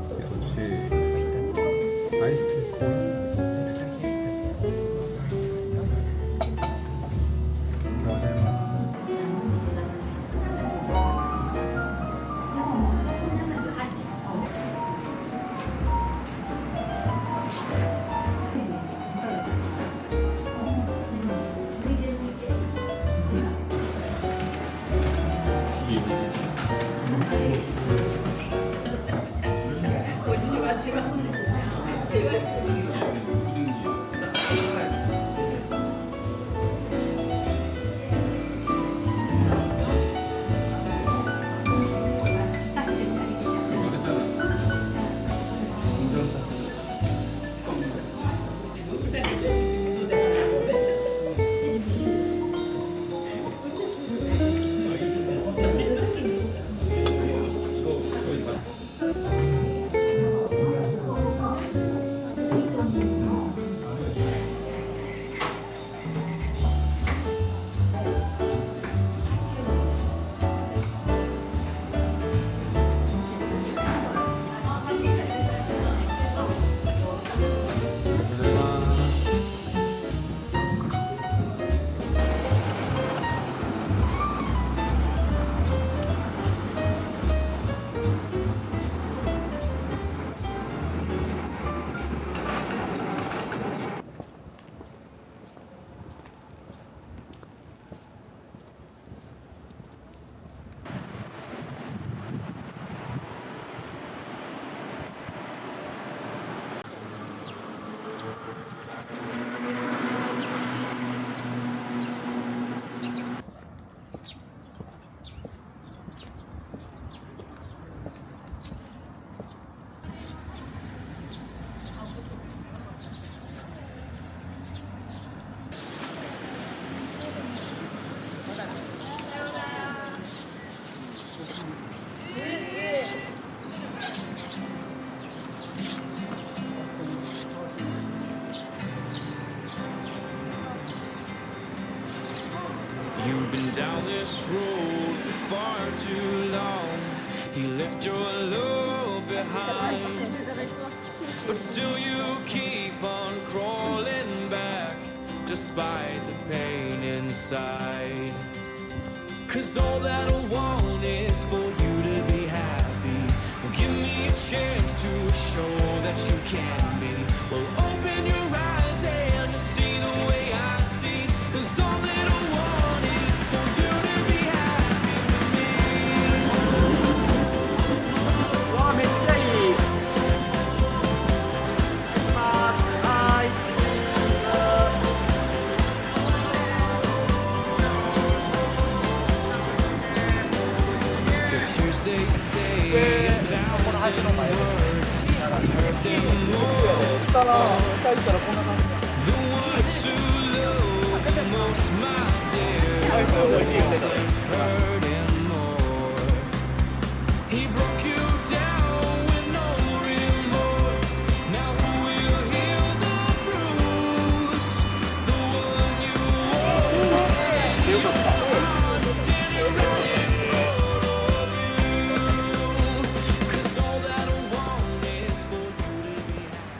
거의 그렇지. 아이스 코인. You've been down this road for far too long. He left your love behind, but still you keep on crawling back, despite the pain inside. 'Cause all that I want is for you to be happy. Give me a chance to show that you can be. Well, open your eyes and you see the way I see. 'Cause all that I want is for you to be happy with me. わあめっちゃいい。はい。The tears they say a thousand words. Heard them more. The one to love the most, my dear, was left hurting more. He broke you down with no remorse. Now who will heal the bruise? The one you want in your heart, standing right in front of you. 'Cause all that I want is for you to be happy.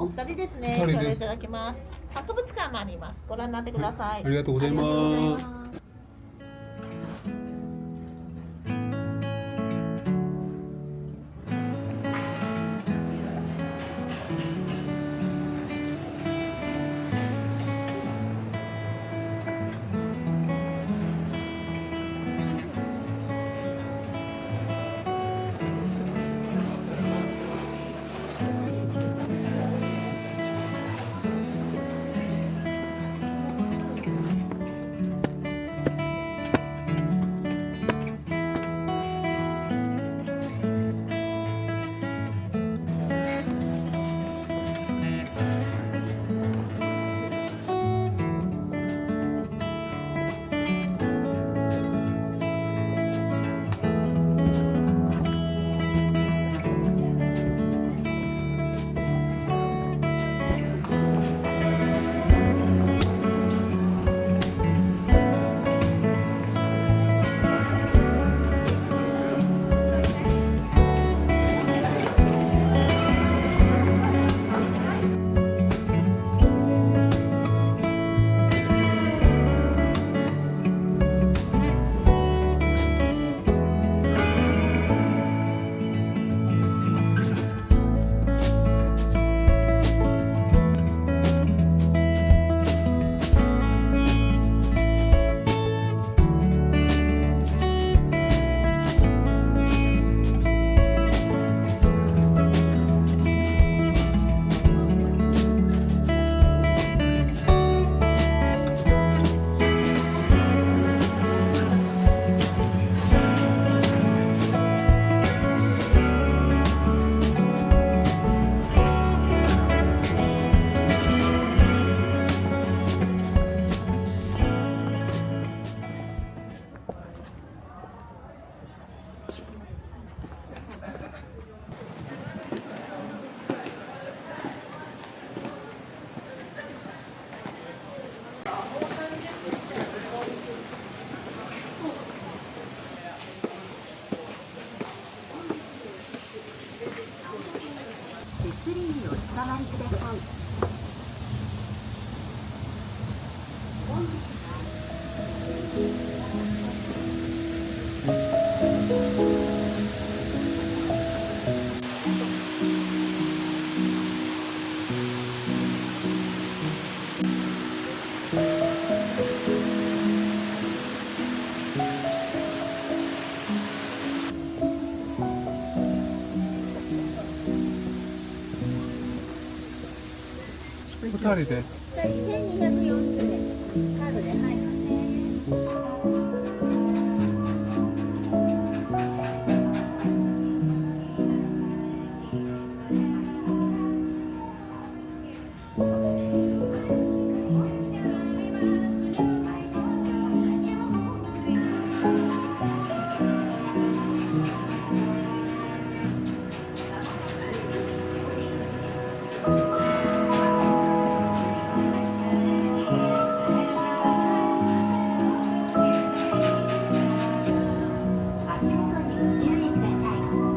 お二人ですね。お二人です協力いただきます。博物館もあります。ご覧になってください。ありがとうございますありがとうございます。におつかまりください。2人で1240円。カードで入りますね。足元にご注意ください。ま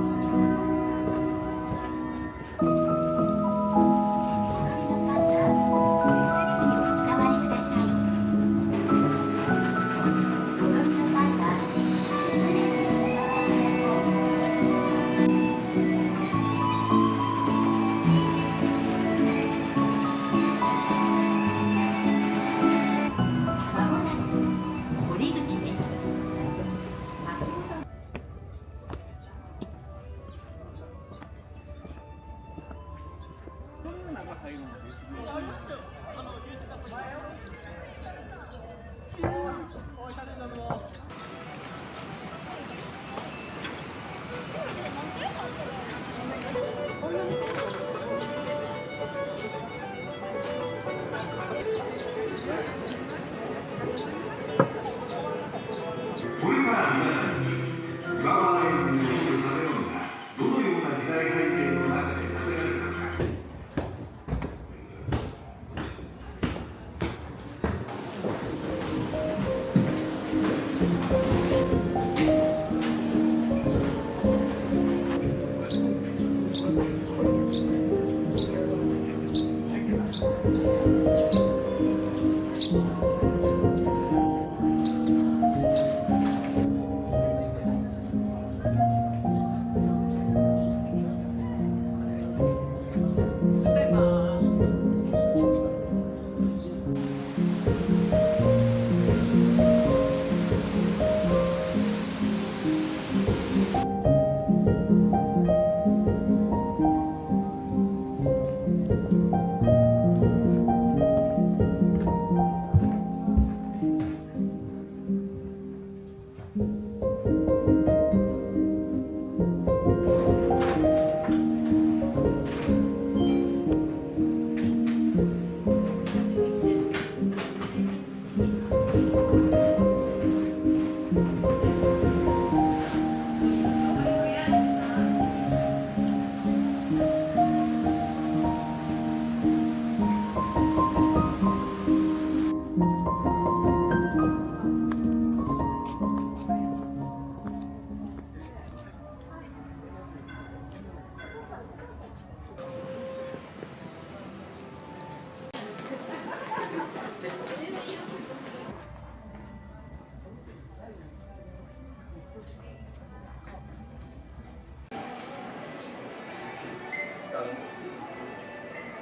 もなく降り口です。足元これから皆さんに浦和レーンに残る建物がどのような時代背景の中で建てられたのか。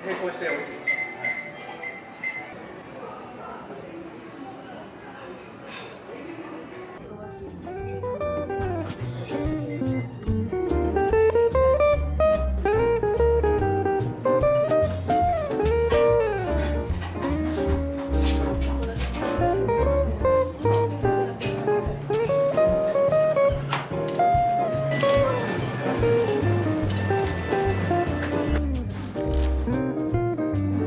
並行しておいて。お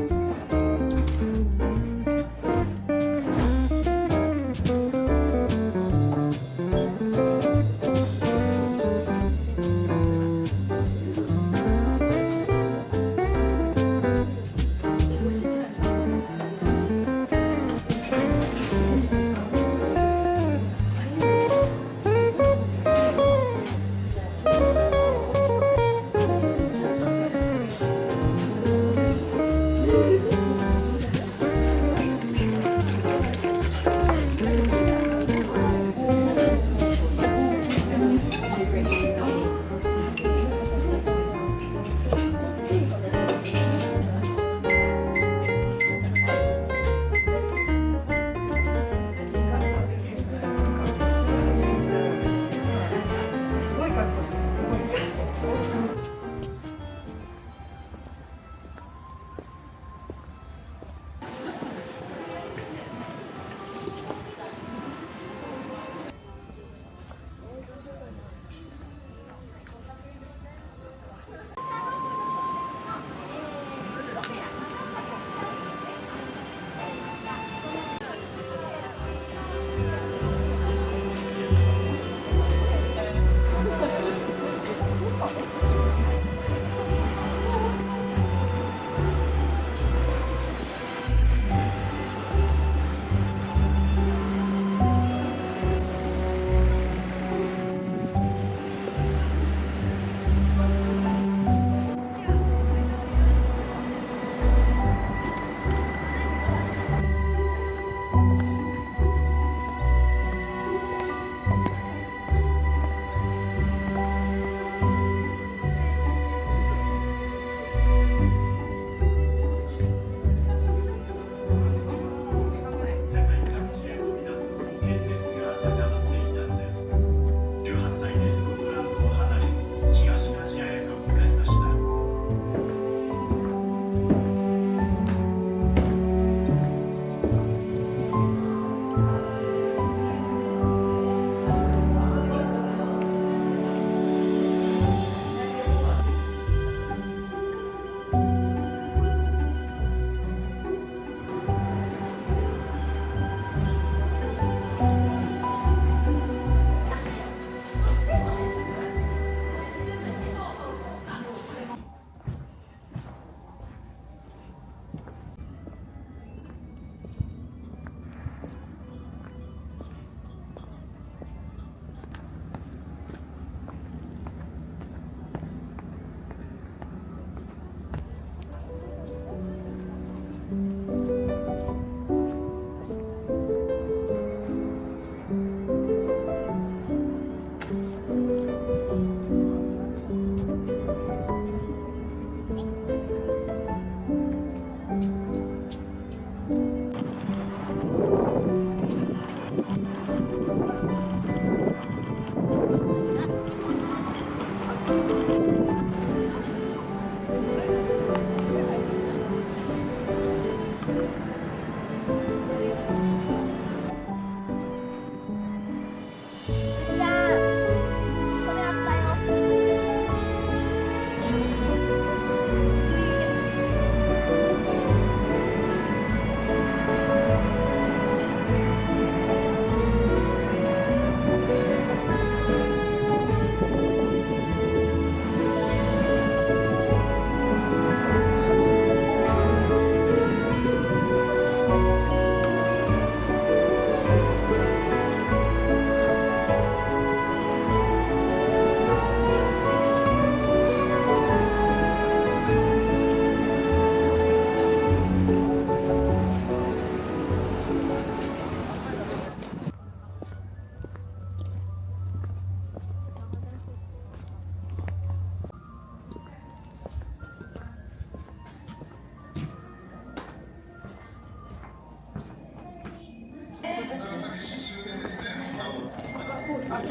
at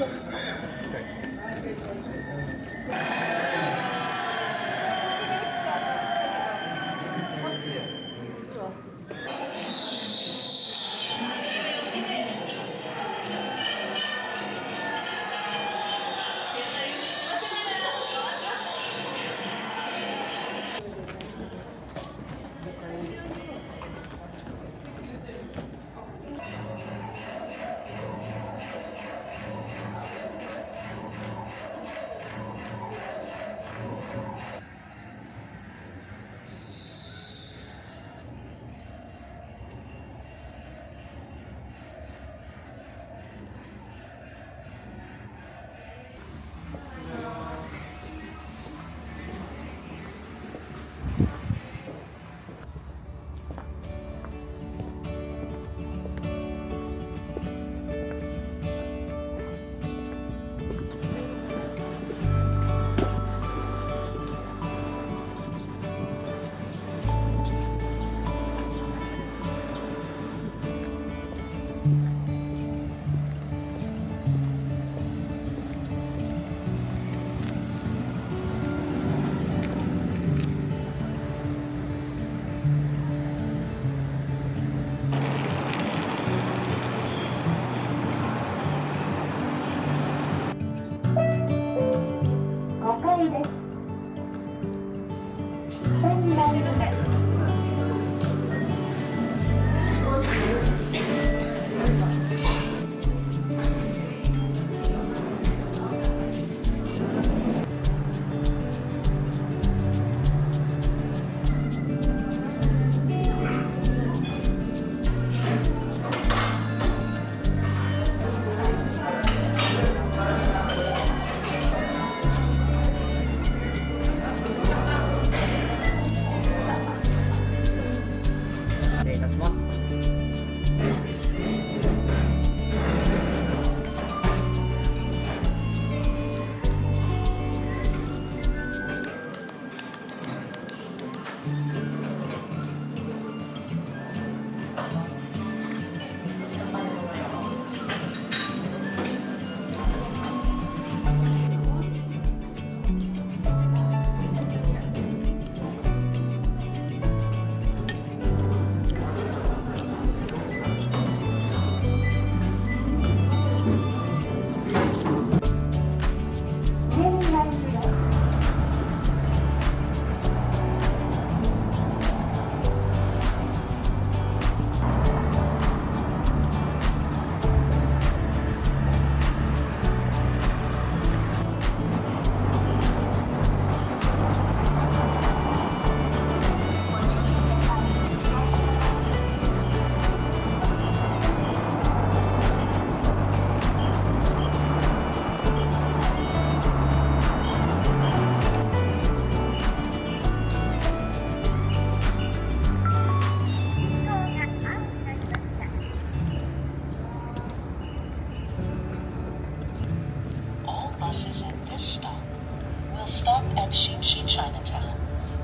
Fuchi Chinatown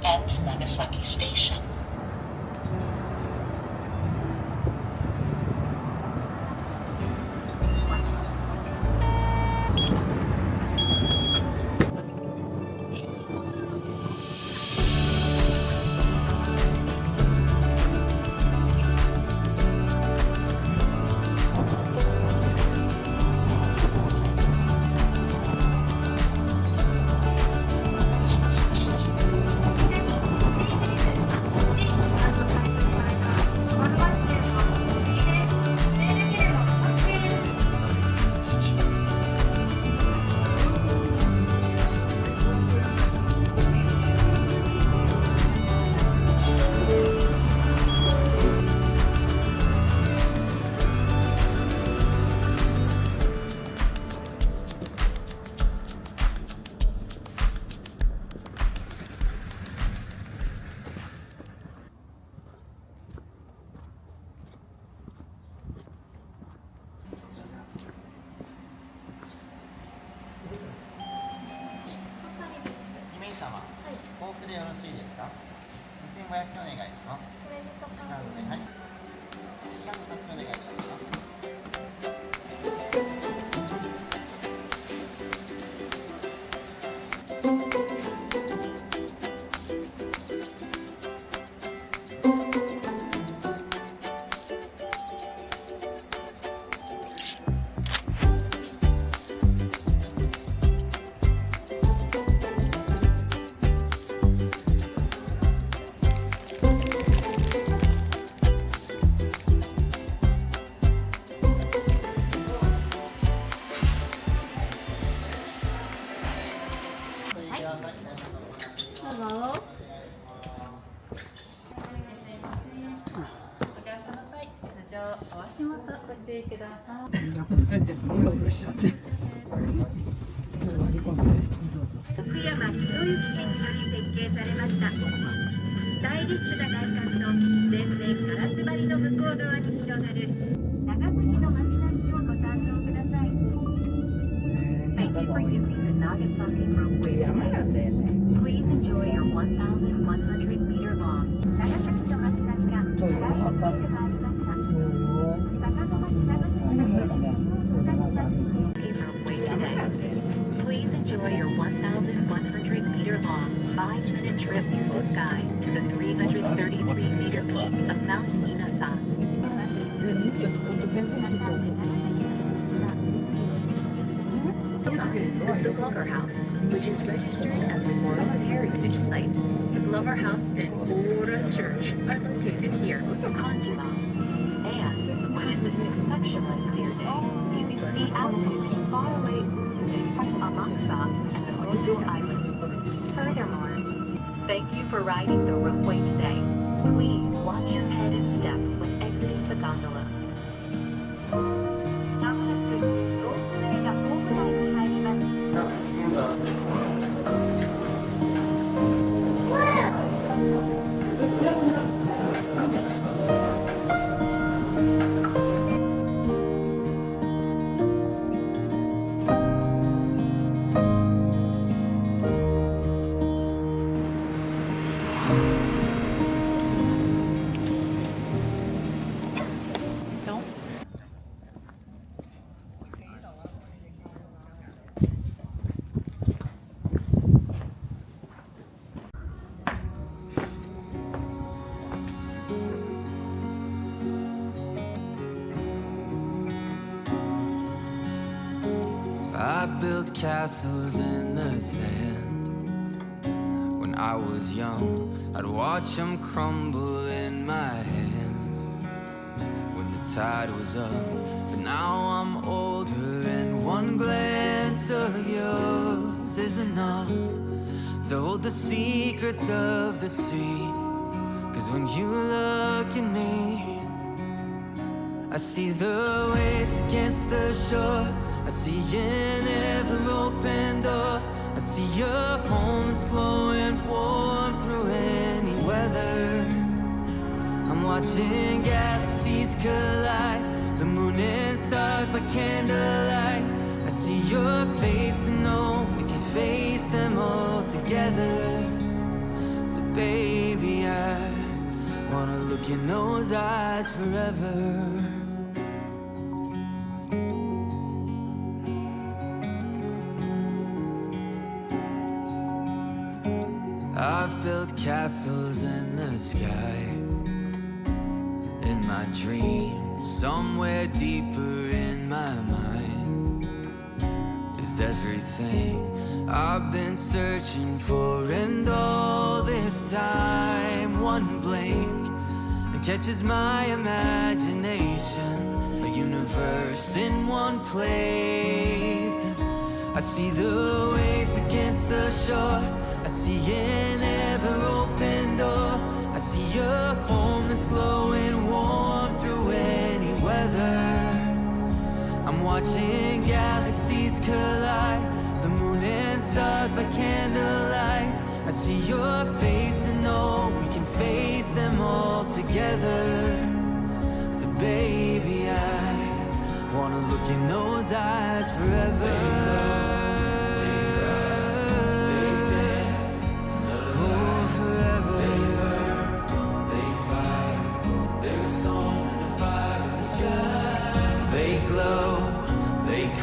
and Nagasaki Station. 福山博之氏により設計されました。スタイリッシュな外観と全面ガラス張りの向こう側に広がる長崎の街並みをご堪能ください。Thank you for using the Nagasaki Ropeway today. Please enjoy your 1,100-meter long 長崎の街並みがご覧になってまいりました。坂の町長崎のRopeway today. Please enjoy your 1,100-meter-long 5-minute trip through the sky to the 333-meter peak of Mount Inasa. This is the Glover House, which is registered as a World Heritage Site. The Glover House and Ōura Church are located here, Kanjima. And when it's an exceptionally clear day, you can see out to faraway Amangsa and the Ojo Islands. Furthermore, thank you for riding the Ropeway today. Please watch your head and step when exiting the gondola. I built castles in the sand. When I was young, I'd watch them crumble in my hands when the tide was up. But now I'm older and one glance of yours is enough to hold the secrets of the sea. 'Cause when you look at me, I see the waves against the shore. I see an ever-open door. I see your home that's glowing warm through any weather. I'm watching galaxies collide, the moon and stars by candlelight. I see your face and know we can face them all together. So baby, I wanna look in those eyes forever. I've built castles in the sky. In my dreams, somewhere deeper in my mind is everything I've been searching for. And all this time, one blink catches my imagination. A universe in one place. I see the waves against the shore. I see an ever-open door. I see your home that's glowing warm through any weather. I'm watching galaxies collide, the moon and stars by candlelight. I see your face and know we can face them all together. So baby, I wanna look in those eyes forever.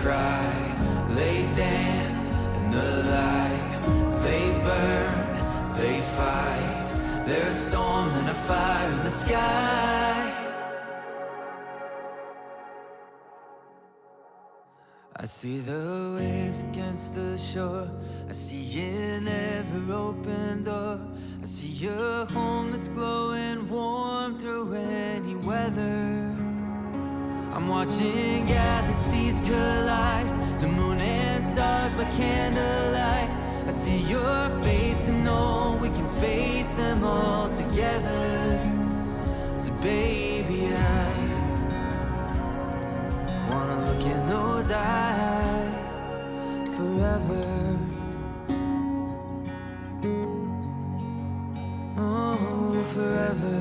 Cry, they dance in the light. storm than a fire in the sky. I see the waves against the shore. I see in every open door. I see a home that's glowing warm through any weather. I'm watching galaxies collide, the moon and stars by candlelight. I see your face and know we can face them all together. So baby, I wanna look in those eyes forever. Oh, forever.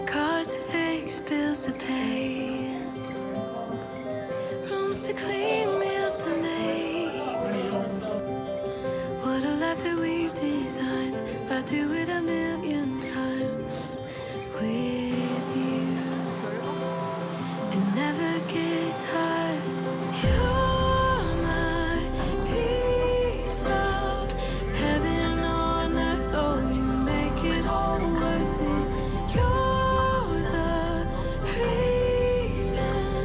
Cars to fix, bills to pay, rooms to clean, meals to make. What a life that we've designed. I'd do it a million times with you and never get tired. You're my piece of heaven on earth. Oh, you make it all worth it. You're the reason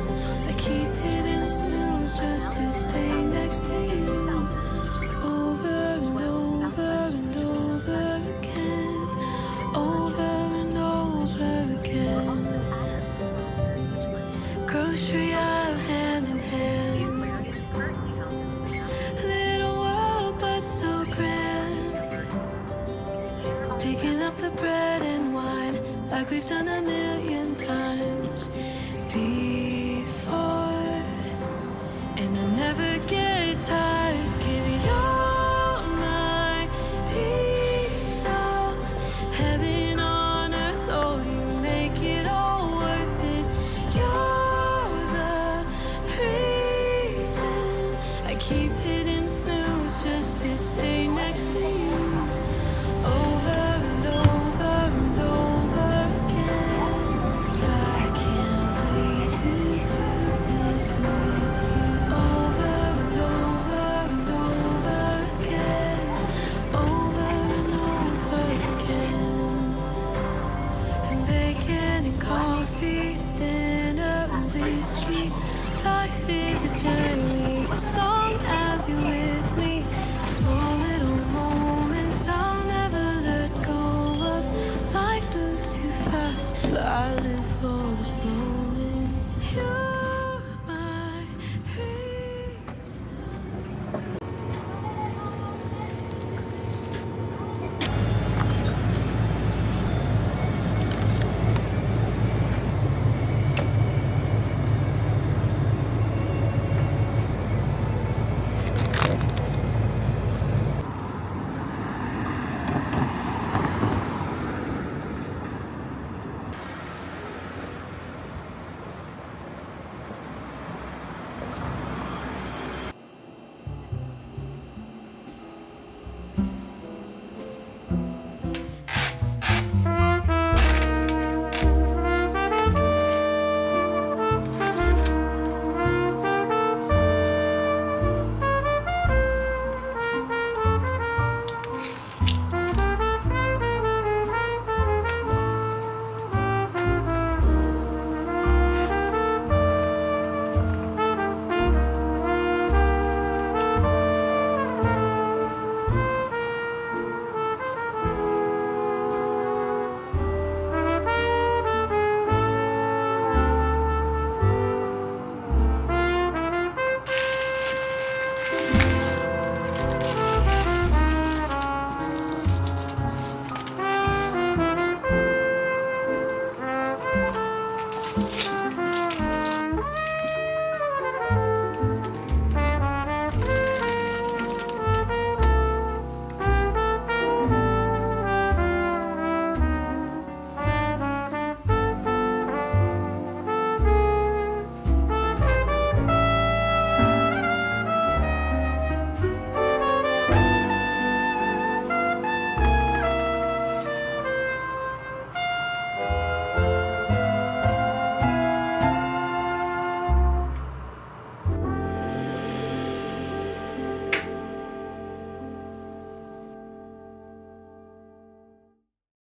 I keep hitting snooze just to stay. like we've done a million times before. And I never get tired, 'cause you're my piece of heaven on earth. Oh, you make it all worth it. You're the reason I keep hitting snooze just to stay next to you. Over and over and over again. I can't wait to do this with you. Over and over and over again. Over and over again. From bacon and coffee to dinner and whiskey, life is a journey as long as you're with me. Small